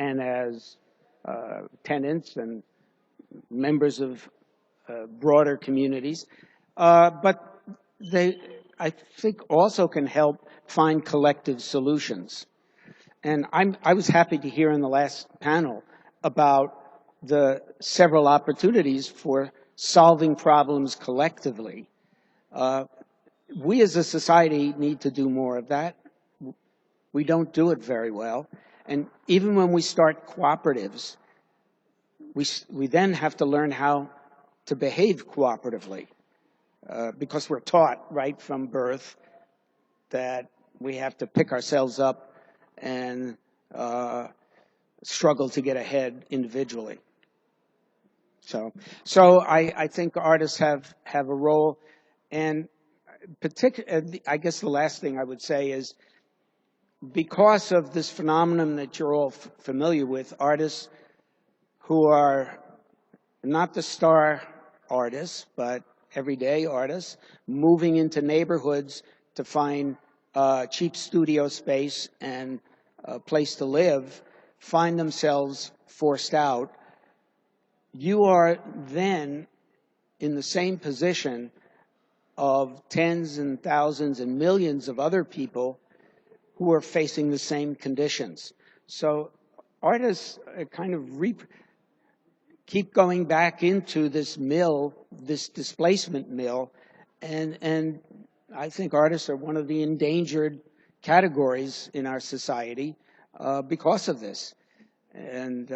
and as tenants and members of broader communities. But they, I think, also can help find collective solutions. And I was happy to hear in the last panel about the several opportunities for solving problems collectively. We as a society need to do more of that. We don't do it very well. And even when we start cooperatives, we then have to learn how to behave cooperatively, because we're taught right from birth that we have to pick ourselves up and struggle to get ahead individually. So I think artists have a role, and I guess the last thing I would say is, because of this phenomenon that you're all familiar with, artists who are not the star artists, but everyday artists, moving into neighborhoods to find cheap studio space and a place to live, find themselves forced out. You are then in the same position of tens and thousands and millions of other people who are facing the same conditions. So artists kind of keep going back into this mill, this displacement mill, and I think artists are one of the endangered categories in our society because of this. And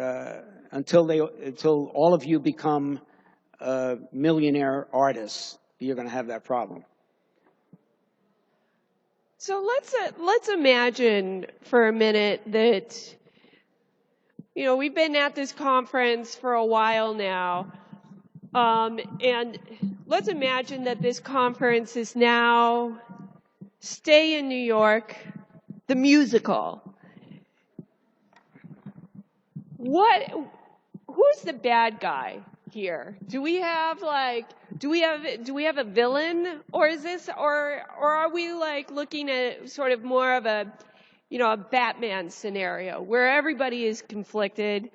until all of you become millionaire artists, you're going to have that problem. So let's imagine for a minute that, you know, we've been at this conference for a while now, and let's imagine that this conference is now Stay in New York, the musical. Who's the bad guy here? Do we have a villain, or are we like looking at sort of more of a Batman scenario where everybody is conflicted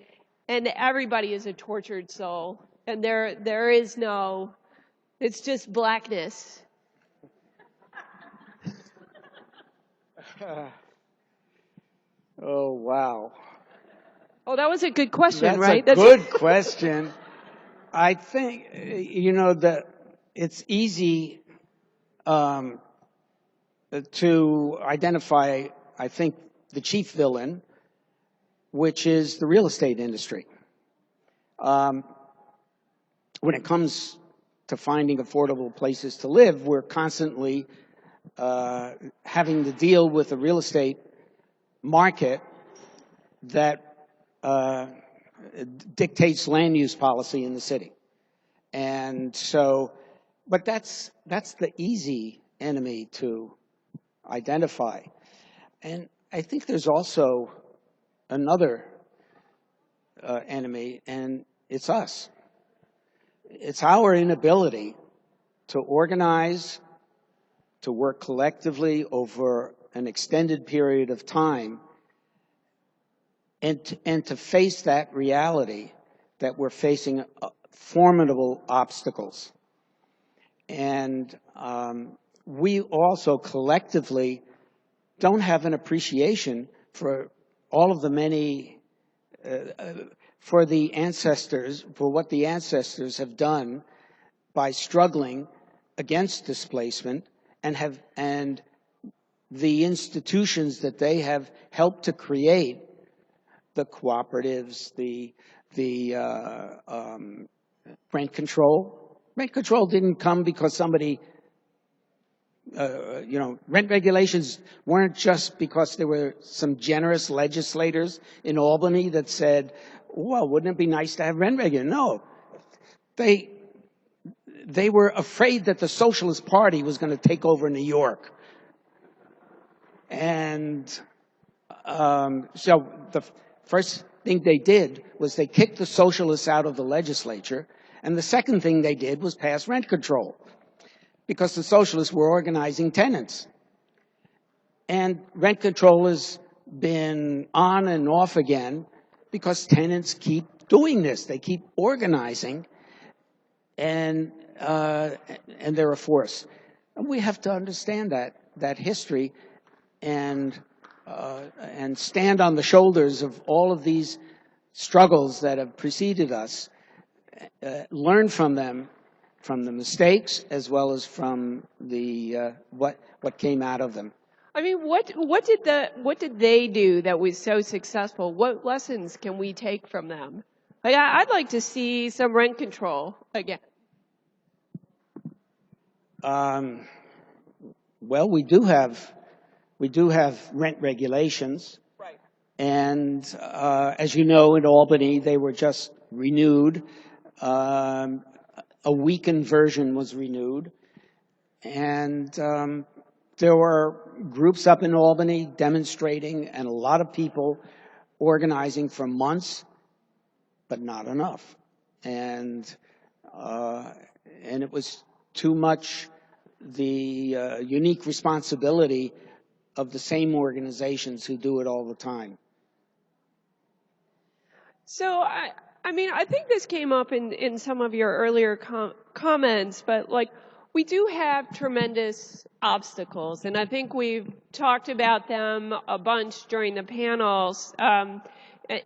and everybody is a tortured soul and there is no, it's just blackness? Oh, wow. Oh, that was a good question, right? That's a good question. I think, it's easy to identify, I think, the chief villain, which is the real estate industry. When it comes to finding affordable places to live, we're constantly having to deal with a real estate market that dictates land use policy in the city. And so, but that's the easy enemy to identify. And I think there's also another enemy, and it's us. It's our inability to organize, to work collectively over an extended period of time, and to face that reality that we're facing formidable obstacles. And we also collectively don't have an appreciation for all of the many, for the ancestors, for what the ancestors have done by struggling against displacement, and the institutions that they have helped to create, the cooperatives, the rent control. Rent control didn't come because somebody, rent regulations weren't just because there were some generous legislators in Albany that said, well, wouldn't it be nice to have rent regulations? No. They were afraid that the Socialist Party was going to take over New York. And so the first thing they did was they kicked the socialists out of the legislature, and the second thing they did was pass rent control, because the socialists were organizing tenants. And rent control has been on and off again because tenants keep doing this. They keep organizing, and they're a force. And we have to understand that history and stand on the shoulders of all of these struggles that have preceded us, learn from them, from the mistakes as well as from the what came out of them. I mean, what did they do that was so successful? What lessons can we take from them? Like, I'd like to see some rent control again. Well, we do have rent regulations, Right. and as you know, in Albany, they were just renewed. A weakened version was renewed, and there were groups up in Albany demonstrating, and a lot of people organizing for months, but not enough, and it was too much the unique responsibility of the same organizations who do it all the time. So, I mean, I think this came up in some of your earlier comments, but like, we do have tremendous obstacles, and I think we've talked about them a bunch during the panels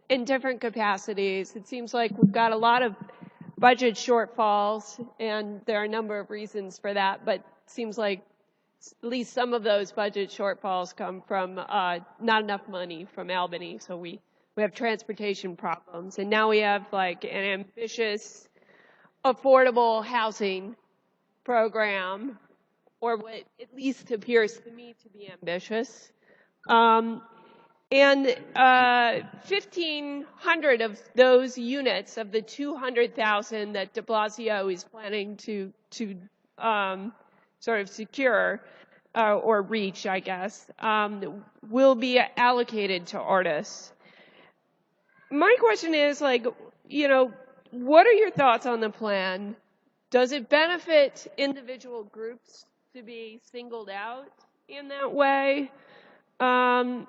in different capacities. It seems like we've got a lot of budget shortfalls, and there are a number of reasons for that, but it seems like at least some of those budget shortfalls come from not enough money from Albany. So we have transportation problems, and now we have like an ambitious affordable housing program, or what at least appears to me to be ambitious. And 1,500 of those units of the 200,000 that de Blasio is planning to sort of secure or reach, I guess, will be allocated to artists. My question is, like, you know, what are your thoughts on the plan? Does it benefit individual groups to be singled out in that way? And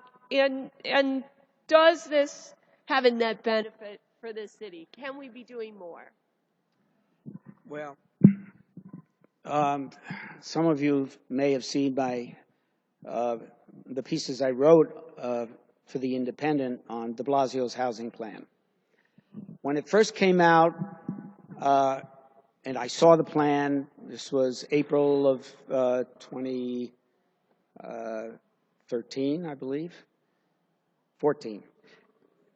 does this have a net benefit for the city? Can we be doing more? Well, some of you may have seen the pieces I wrote for The Independent on de Blasio's housing plan. When it first came out, and I saw the plan, this was April of 2013, I believe, 14.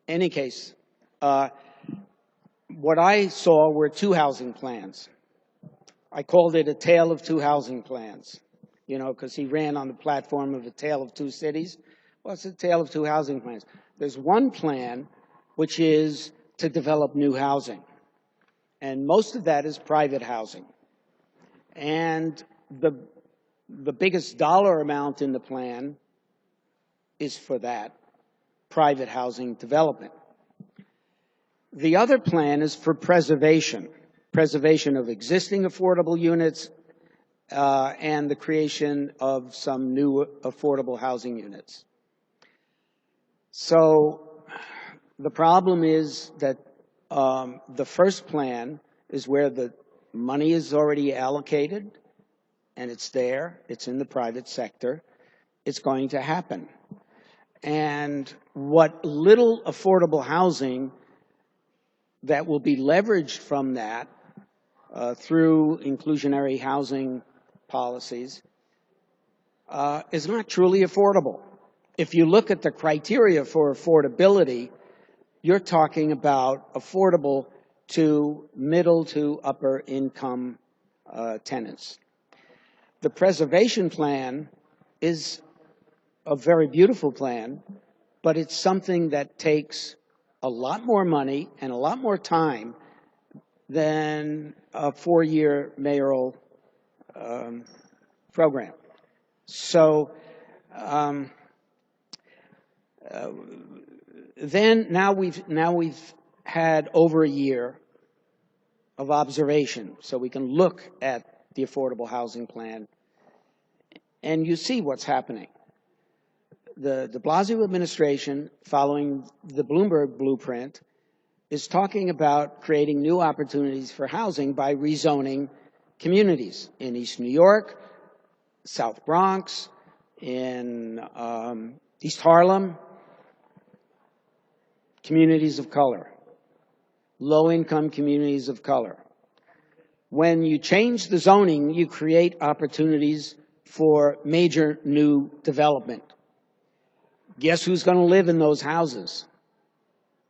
Any case, what I saw were two housing plans. I called it a tale of two housing plans, you know, because he ran on the platform of a tale of two cities. Well, it's a tale of two housing plans. There's one plan which is to develop new housing, and most of that is private housing. And the biggest dollar amount in the plan is for that private housing development. The other plan is for preservation of existing affordable units and the creation of some new affordable housing units. So the problem is that the first plan is where the money is already allocated, and it's there, it's in the private sector, it's going to happen. And what little affordable housing that will be leveraged from that through inclusionary housing policies is not truly affordable. If you look at the criteria for affordability, you're talking about affordable to middle to upper income tenants. The preservation plan is a very beautiful plan, but it's something that takes a lot more money and a lot more time than a 4-year mayoral program. So now we've had over a year of observation, so we can look at the affordable housing plan, and you see what's happening. the de Blasio administration, following the Bloomberg blueprint, is talking about creating new opportunities for housing by rezoning communities in East New York, South Bronx, in East Harlem, communities of color, low-income communities of color. When you change the zoning, you create opportunities for major new development. Guess who's going to live in those houses?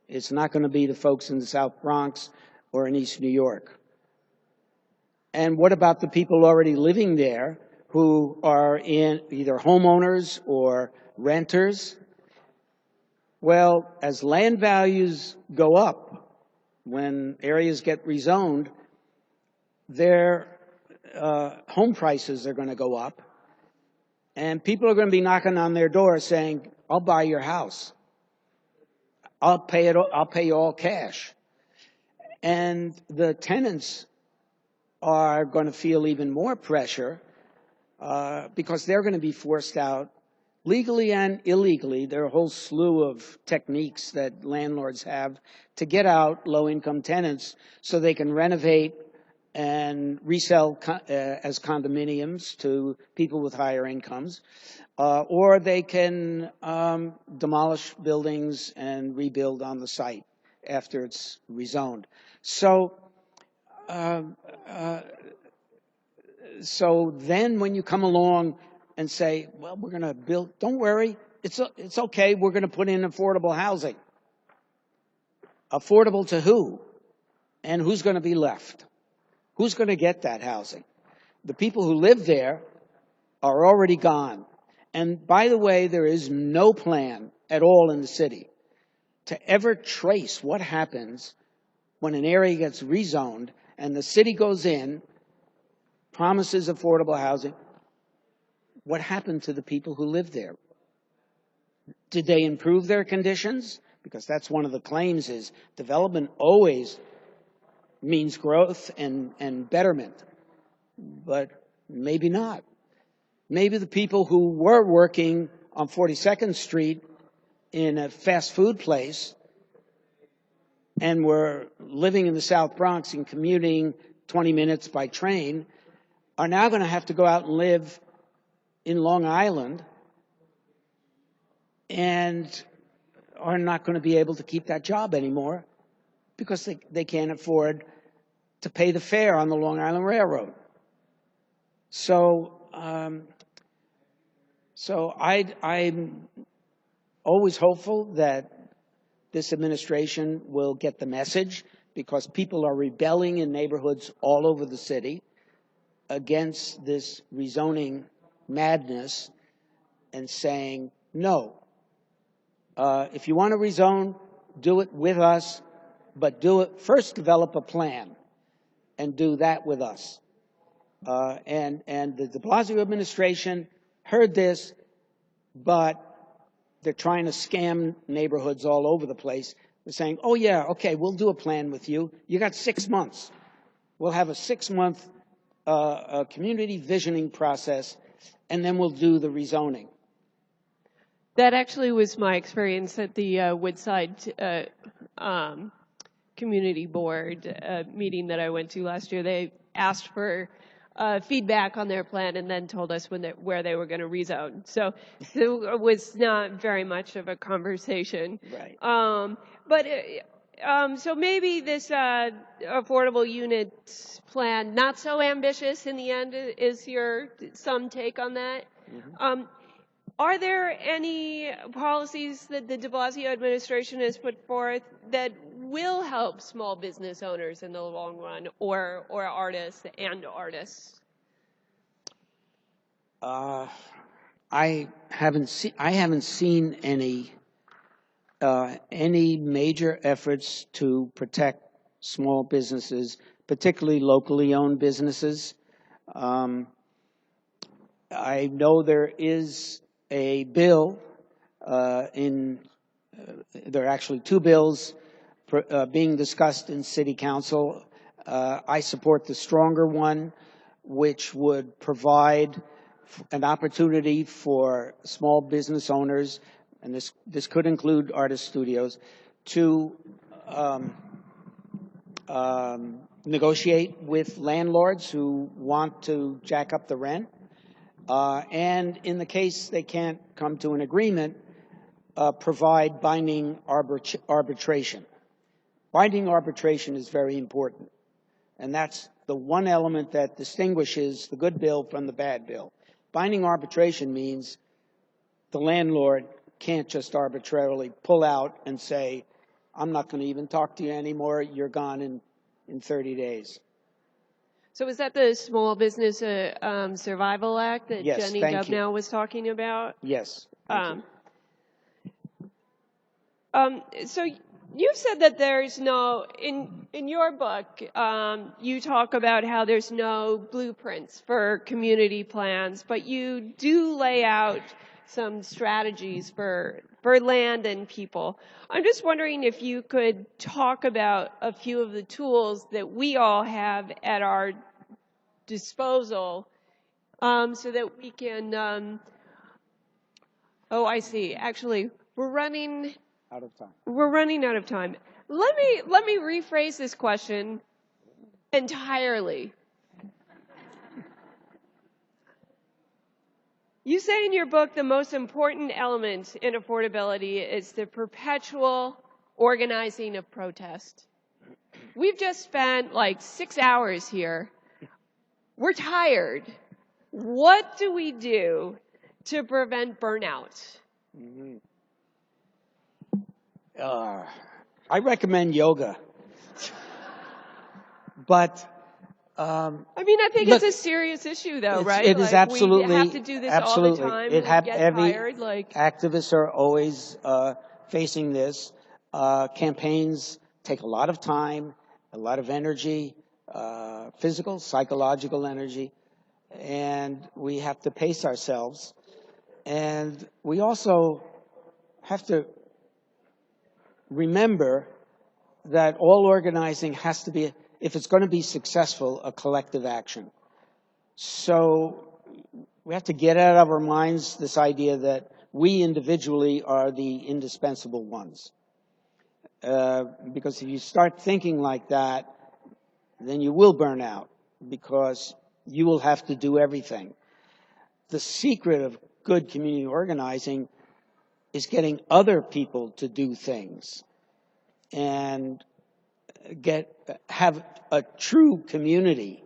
It's not going to be the folks in the South Bronx or in East New York. And what about the people already living there who are in either homeowners or renters? Well, as land values go up, when areas get rezoned, their home prices are going to go up, and people are going to be knocking on their door saying, "I'll buy your house. I'll pay you all cash." And the tenants are going to feel even more pressure because they're going to be forced out legally and illegally. There are a whole slew of techniques that landlords have to get out low-income tenants so they can renovate and resell as condominiums to people with higher incomes, or they can demolish buildings and rebuild on the site after it's rezoned. So then when you come along and say, well, we're going to build, don't worry, it's okay, we're going to put in affordable housing. Affordable to who? And who's going to be left? Who's going to get that housing? The people who live there are already gone. And by the way, there is no plan at all in the city to ever trace what happens when an area gets rezoned and the city goes in, promises affordable housing. What happened to the people who live there? Did they improve their conditions? Because that's one of the claims, is development always means growth and betterment. But maybe not. Maybe the people who were working on 42nd Street in a fast food place and were living in the South Bronx and commuting 20 minutes by train are now going to have to go out and live in Long Island and are not going to be able to keep that job anymore because they can't afford to pay the fare on the Long Island Railroad. So I'm always hopeful that this administration will get the message, because people are rebelling in neighborhoods all over the city against this rezoning madness and saying, no, if you want to rezone, do it with us, but do it first, develop a plan and do that with us. And the de Blasio administration heard this, but they're trying to scam neighborhoods all over the place. They're saying, oh, yeah, okay, we'll do a plan with you. You got 6 months. We'll have a 6-month community visioning process, and then we'll do the rezoning. That actually was my experience at the Woodside Community Board meeting that I went to last year. They asked for feedback on their plan and then told us where they were going to rezone. So it was not very much of a conversation. Right. So maybe this affordable units plan, not so ambitious in the end, is some take on that. Mm-hmm. Are there any policies that the de Blasio administration has put forth that will help small business owners in the long run, or artists and artists? I haven't seen any major efforts to protect small businesses, particularly locally owned businesses. I know there is a bill there are actually 2 bills being discussed in City Council. I support the stronger one, which would provide an opportunity for small business owners, and this could include artist studios, to negotiate with landlords who want to jack up the rent. And in the case they can't come to an agreement, provide binding arbitration. Binding arbitration is very important. And that's the one element that distinguishes the good bill from the bad bill. Binding arbitration means the landlord can't just arbitrarily pull out and say, I'm not going to even talk to you anymore, you're gone in 30 days. So is that the Small Business Survival Act that Yes, Jenny thank you. Dubnow was talking about? Yes. Thank you. So you said that there's no, in your book, you talk about how there's no blueprints for community plans, but you do lay out some strategies for land and people. I'm just wondering if you could talk about a few of the tools that we all have at our disposal so that we can, oh, I see. Actually, we're running Out of time. We're running out of time. Let me rephrase this question entirely. You say in your book the most important element in affordability is the perpetual organizing of protest. We've just spent like 6 hours here. We're tired. What do we do to prevent burnout? Mm-hmm. I recommend yoga. But I mean, I think look, it's a serious issue, though, right? It is absolutely. We have to do this absolutely. all the time. Every tired, like activists are always facing this. Campaigns take a lot of time, a lot of energy, physical, psychological energy, and we have to pace ourselves. And we also have to remember that all organizing has to be, if it's going to be successful, a collective action. So we have to get out of our minds this idea that we individually are the indispensable ones. Because if you start thinking like that, then you will burn out because you will have to do everything. The secret of good community organizing is getting other people to do things and have a true community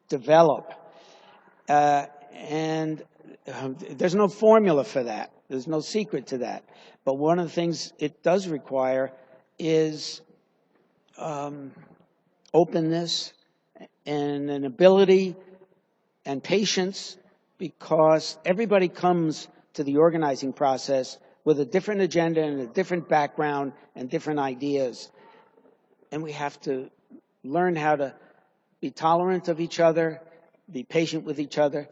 develop. And there's no formula for that. There's no secret to that. But one of the things it does require is openness and an ability and patience, because everybody comes to the organizing process with a different agenda and a different background and different ideas. And we have to learn how to be tolerant of each other, be patient with each other.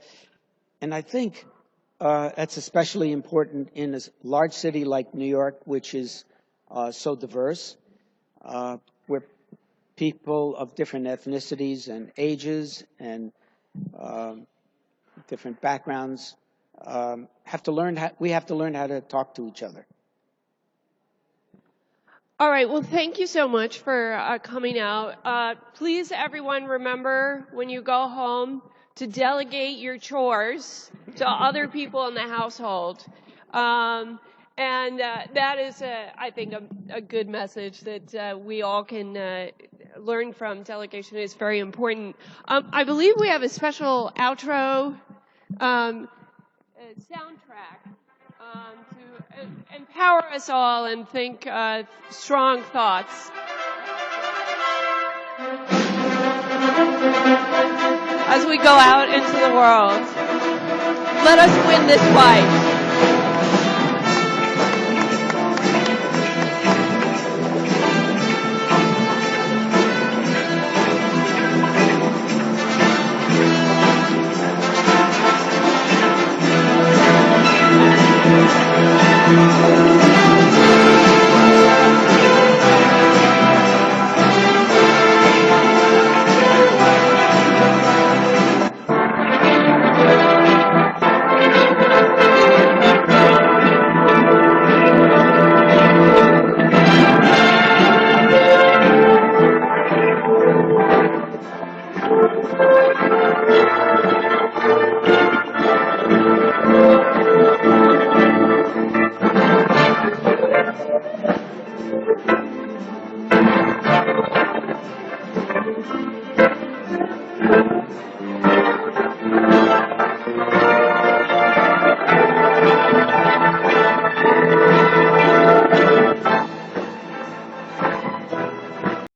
And I think that's especially important in a large city like New York, which is so diverse, where people of different ethnicities and ages and different backgrounds we have to learn how to talk to each other. All right. Well, thank you so much for coming out. Please, everyone, remember when you go home to delegate your chores to other people in the household. And that is, I think, a good message that we all can learn from. Delegation is very important. I believe we have a special outro soundtrack to empower us all and think strong thoughts. As we go out into the world, let us win this fight.